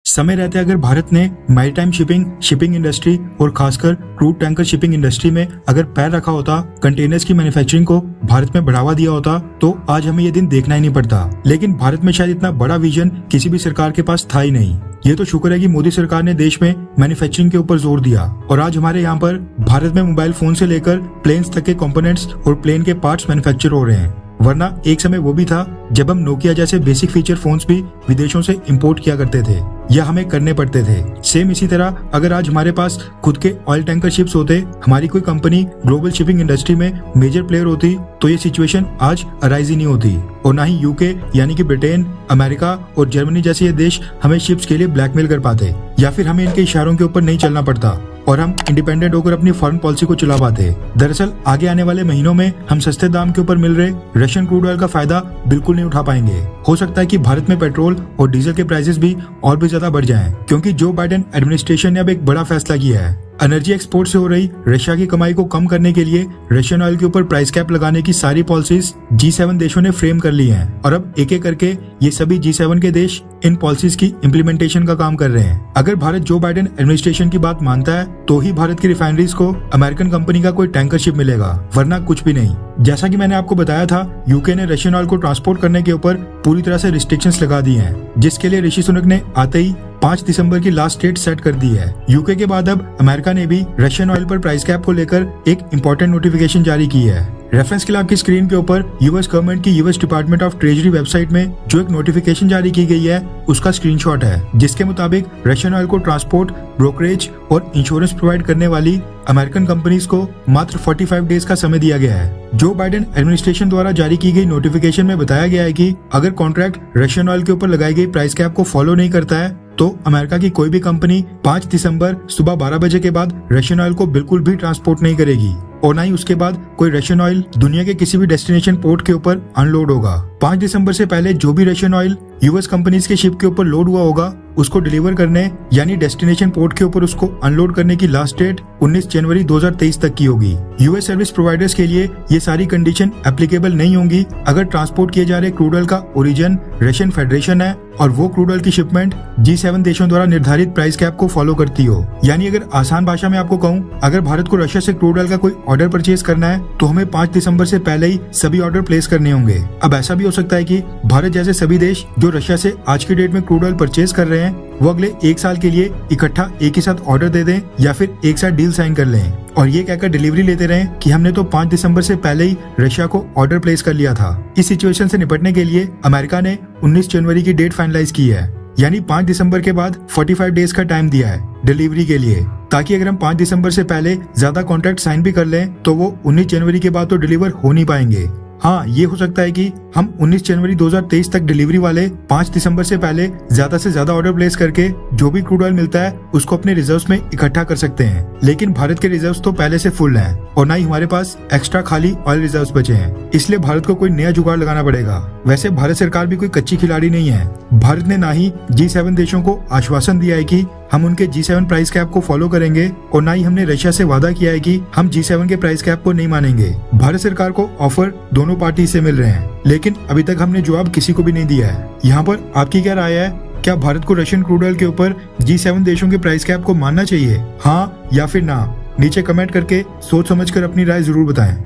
समय रहते अगर भारत ने मैरीटाइम शिपिंग इंडस्ट्री और खासकर क्रूड टैंकर शिपिंग इंडस्ट्री में अगर पैर रखा होता, कंटेनर्स की मैन्युफैक्चरिंग को भारत में बढ़ावा दिया होता, तो आज हमें ये दिन देखना ही नहीं पड़ता। लेकिन भारत में शायद इतना बड़ा विजन किसी भी सरकार के पास था ही नहीं। ये तो शुक्र है कि मोदी सरकार ने देश में मैन्युफैक्चरिंग के ऊपर जोर दिया और आज हमारे यहाँ पर भारत में मोबाइल फोन से लेकर प्लेन्स तक के कंपोनेंट्स और प्लेन के पार्ट्स मैन्युफैक्चर हो रहे हैं। वरना एक समय वो भी था जब हम नोकिया जैसे बेसिक फीचर फोन्स भी विदेशों से इंपोर्ट किया करते थे या हमें करने पड़ते थे। सेम इसी तरह अगर आज हमारे पास खुद के ऑयल टैंकर शिप्स होते, हमारी कोई कंपनी ग्लोबल शिपिंग इंडस्ट्री में मेजर प्लेयर होती, तो ये सिचुएशन आज अराइज ही नहीं होती और ना ही यूके यानी कि ब्रिटेन, अमेरिका और जर्मनी जैसे ये देश हमें शिप्स के लिए ब्लैकमेल कर पाते या फिर हमें इनके इशारों के ऊपर नहीं चलना पड़ता और हम इंडिपेंडेंट होकर अपनी फॉरेन पॉलिसी को चला पाते। दरअसल आगे आने वाले महीनों में हम सस्ते दाम के ऊपर मिल रहे रशियन क्रूड ऑयल का फायदा बिल्कुल नहीं उठा पाएंगे। हो सकता है कि भारत में पेट्रोल और डीजल के प्राइसेस भी और भी ज्यादा बढ़ जाएं, क्योंकि जो बाइडेन एडमिनिस्ट्रेशन ने अब एक बड़ा फैसला किया है। एनर्जी एक्सपोर्ट से हो रही रशिया की कमाई को कम करने के लिए रशियन ऑयल के ऊपर प्राइस कैप लगाने की सारी पॉलिसीज G7 देशों ने फ्रेम कर ली हैं और अब एक एक करके ये सभी G7 के देश इन पॉलिसीज की इम्प्लीमेंटेशन का काम कर रहे हैं। अगर भारत जो बाइडेन एडमिनिस्ट्रेशन की बात मानता है तो ही भारत की रिफाइनरीज को अमेरिकन कंपनी का कोई टैंकर शिप मिलेगा, वरना कुछ भी नहीं। जैसा कि मैंने आपको बताया था, यूके ने रशियन ऑयल को ट्रांसपोर्ट करने के ऊपर पूरी तरह से रिस्ट्रिक्शंस लगा दी हैं, जिसके लिए ऋषि सुनक ने आते ही 5 दिसंबर की लास्ट डेट सेट कर दी है। यूके के बाद अब अमेरिका ने भी रशियन ऑयल पर प्राइस कैप को लेकर एक इम्पोर्टेंट नोटिफिकेशन जारी की है। रेफरेंस के लिए आपकी स्क्रीन के ऊपर यूएस गवर्नमेंट की US department of treasury website में जो एक नोटिफिकेशन जारी की गई है उसका स्क्रीनशॉट है, जिसके मुताबिक रशियन ऑयल को ट्रांसपोर्ट, ब्रोकरेज और इंश्योरेंस प्रोवाइड करने वाली अमेरिकन कंपनीज को मात्र 45 डेज का समय दिया गया है। जो बाइडेन एडमिनिस्ट्रेशन द्वारा जारी की गई नोटिफिकेशन में बताया गया है कि अगर कॉन्ट्रैक्ट रशियन ऑयल के ऊपर लगाई गई प्राइस कैप को फॉलो नहीं करता है तो अमेरिका की कोई भी कंपनी 5 दिसंबर सुबह 12 बजे के बाद रशियन ऑयल को बिल्कुल भी ट्रांसपोर्ट नहीं करेगी और ना ही उसके बाद कोई रशियन ऑयल दुनिया के किसी भी डेस्टिनेशन पोर्ट के ऊपर अनलोड होगा। 5 दिसंबर से पहले जो भी रशियन ऑयल यूएस कंपनीज के शिप के ऊपर लोड हुआ होगा उसको डिलीवर करने यानी डेस्टिनेशन पोर्ट के ऊपर उसको अनलोड करने की लास्ट डेट 19 जनवरी 2023 तक की होगी। यूएस सर्विस प्रोवाइडर्स के लिए ये सारी कंडीशन एप्लीकेबल नहीं होंगी अगर ट्रांसपोर्ट किए जा रहे क्रूड ऑयल का ओरिजिन रशियन फेडरेशन है और वो क्रूड ऑयल की शिपमेंट G7 देशों द्वारा निर्धारित प्राइस कैप को फॉलो करती हो। यानी अगर आसान भाषा में आपको कहूँ, अगर भारत को रशिया से क्रूड ऑयल का कोई ऑर्डर परचेज करना है तो हमें 5 दिसंबर से पहले ही सभी ऑर्डर प्लेस करने होंगे। अब ऐसा भी हो सकता है कि भारत जैसे सभी देश जो रशिया से आज की डेट में क्रूड ऑयल परचेज कर रहे हैं वो अगले 1 साल के लिए इकट्ठा एक ही साथ ऑर्डर दे दें या फिर एक साथ डील साइन कर लें और ये कहकर डिलीवरी लेते रहे कि हमने तो 5 दिसंबर से पहले ही रशिया को ऑर्डर प्लेस कर लिया था। इस सिचुएशन से निपटने के लिए अमेरिका ने 19 जनवरी की डेट फाइनलाइज की है, यानी 5 दिसंबर के बाद 45 डेज का टाइम दिया है डिलीवरी के लिए, ताकि अगर हम 5 दिसंबर से पहले ज्यादा कॉन्ट्रैक्ट साइन भी कर लें तो वो 19 जनवरी के बाद तो डिलीवर हो नहीं पाएंगे। हाँ, ये हो सकता है कि हम 19 जनवरी 2023 तक डिलीवरी वाले 5 दिसंबर से पहले ज्यादा से ज्यादा ऑर्डर प्लेस करके जो भी क्रूड ऑयल मिलता है उसको अपने रिजर्व्स में इकट्ठा कर सकते हैं। लेकिन भारत के रिजर्व्स तो पहले से फुल हैं और ना ही हमारे पास एक्स्ट्रा खाली ऑयल रिजर्व्स बचे हैं, इसलिए भारत को कोई नया जुगाड़ लगाना पड़ेगा। वैसे भारत सरकार भी कोई कच्ची खिलाड़ी नहीं है। भारत ने ना ही G7 देशों को आश्वासन दिया है कि हम उनके G7 प्राइस कैप को फॉलो करेंगे और ना ही हमने रशिया से वादा किया है कि हम G7 के प्राइस कैप को नहीं मानेंगे। भारत सरकार को ऑफर दोनों पार्टी से मिल रहे हैं, लेकिन अभी तक हमने जवाब किसी को भी नहीं दिया है। यहाँ पर आपकी क्या राय है? क्या भारत को रशियन क्रूड ऑयल के ऊपर G7 देशों के प्राइस कैप को मानना चाहिए, हाँ या फिर ना? नीचे कमेंट करके सोच समझकर अपनी राय जरूर बताएं।